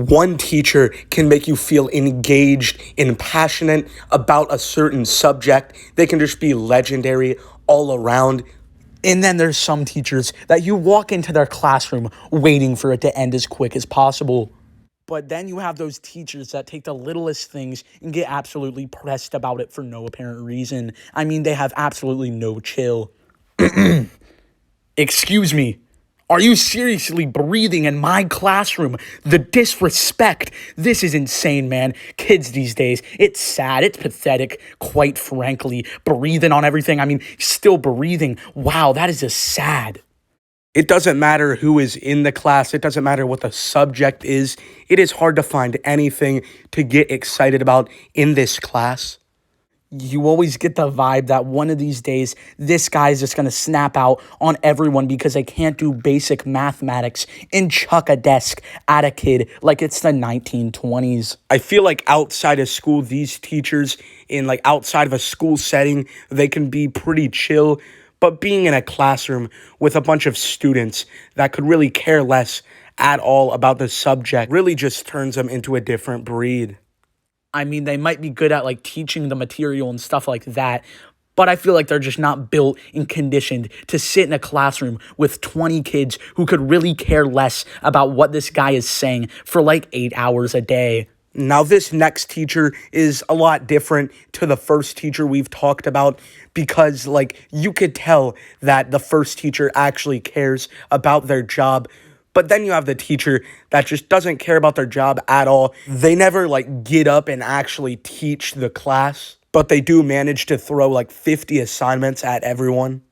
One teacher can make you feel engaged and passionate about a certain subject. They can just be legendary all around. And then there's some teachers that you walk into their classroom waiting for it to end as quick as possible. But then you have those teachers that take the littlest things and get absolutely pressed about it for no apparent reason. I mean, they have absolutely no chill. Excuse me. Are you seriously breathing in my classroom? The disrespect. This is insane, man. Kids these days, it's sad. It's pathetic, quite frankly. Breathing on everything. I mean, still breathing. Wow, that is just sad. It doesn't matter who is in the class. It doesn't matter what the subject is. It is hard to find anything to get excited about in this class. You always get the vibe that one of these days, this guy's just going to snap out on everyone because they can't do basic mathematics and chuck a desk at a kid like it's the 1920s. I feel like outside of school, these teachers outside of a school setting, they can be pretty chill. But being in a classroom with a bunch of students that could really care less at all about the subject really just turns them into a different breed. I mean, they might be good at teaching the material and stuff like that, but I feel like they're just not built and conditioned to sit in a classroom with 20 kids who could really care less about what this guy is saying for 8 hours a day. Now, this next teacher is a lot different to the first teacher we've talked about because, you could tell that the first teacher actually cares about their job. But then you have the teacher that just doesn't care about their job at all. They never, get up and actually teach the class, but they do manage to throw, 50 assignments at everyone.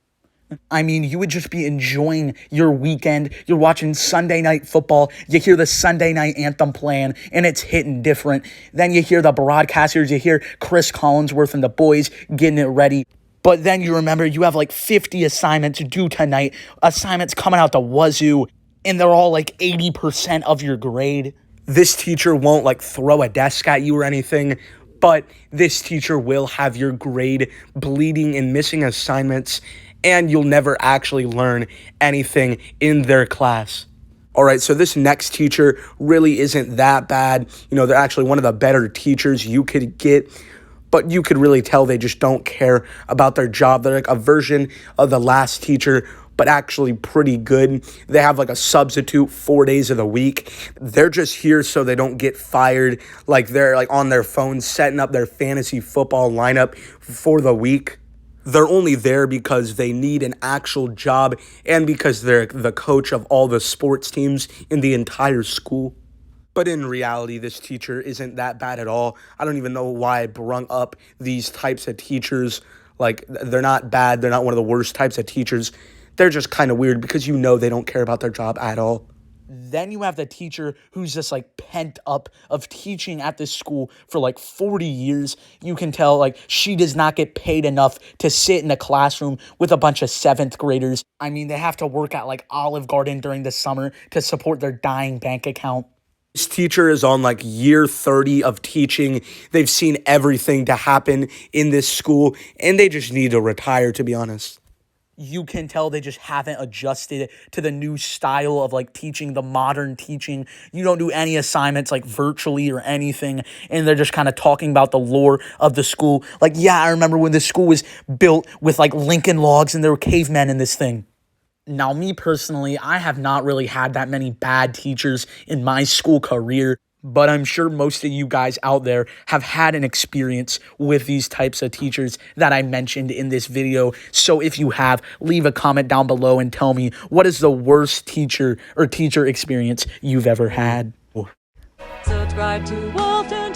I mean, you would just be enjoying your weekend. You're watching Sunday night football. You hear the Sunday night anthem playing, and it's hitting different. Then you hear the broadcasters. You hear Chris Collinsworth and the boys getting it ready. But then you remember you have 50 assignments due tonight. Assignments coming out the wazoo, and they're all 80% of your grade. This teacher won't throw a desk at you or anything, but this teacher will have your grade bleeding and missing assignments, and you'll never actually learn anything in their class. All right, so this next teacher really isn't that bad. They're actually one of the better teachers you could get, but you could really tell they just don't care about their job. They're a version of the last teacher, but actually pretty good. They have a substitute 4 days of the week. They're just here so they don't get fired. They're on their phones setting up their fantasy football lineup for the week. They're only there because they need an actual job and because they're the coach of all the sports teams in the entire school. But in reality, this teacher isn't that bad at all. I don't even know why I brung up these types of teachers. They're not bad. They're not one of the worst types of teachers. They're just kind of weird because they don't care about their job at all. Then you have the teacher who's just pent up of teaching at this school for 40 years. You can tell she does not get paid enough to sit in a classroom with a bunch of 7th graders. I mean, they have to work at Olive Garden during the summer to support their dying bank account. This teacher is on year 30 of teaching. They've seen everything to happen in this school, and they just need to retire, to be honest. You can tell they just haven't adjusted to the new style of teaching, the modern teaching. You don't do any assignments virtually or anything, and they're just kind of talking about the lore of the school. I remember when the school was built with Lincoln logs and there were cavemen in this thing. Now, me personally, I have not really had that many bad teachers in my school career, but I'm sure most of you guys out there have had an experience with these types of teachers that I mentioned in this video. So if you have, leave a comment down below and tell me what is the worst teacher or teacher experience you've ever had. Subscribe to Walton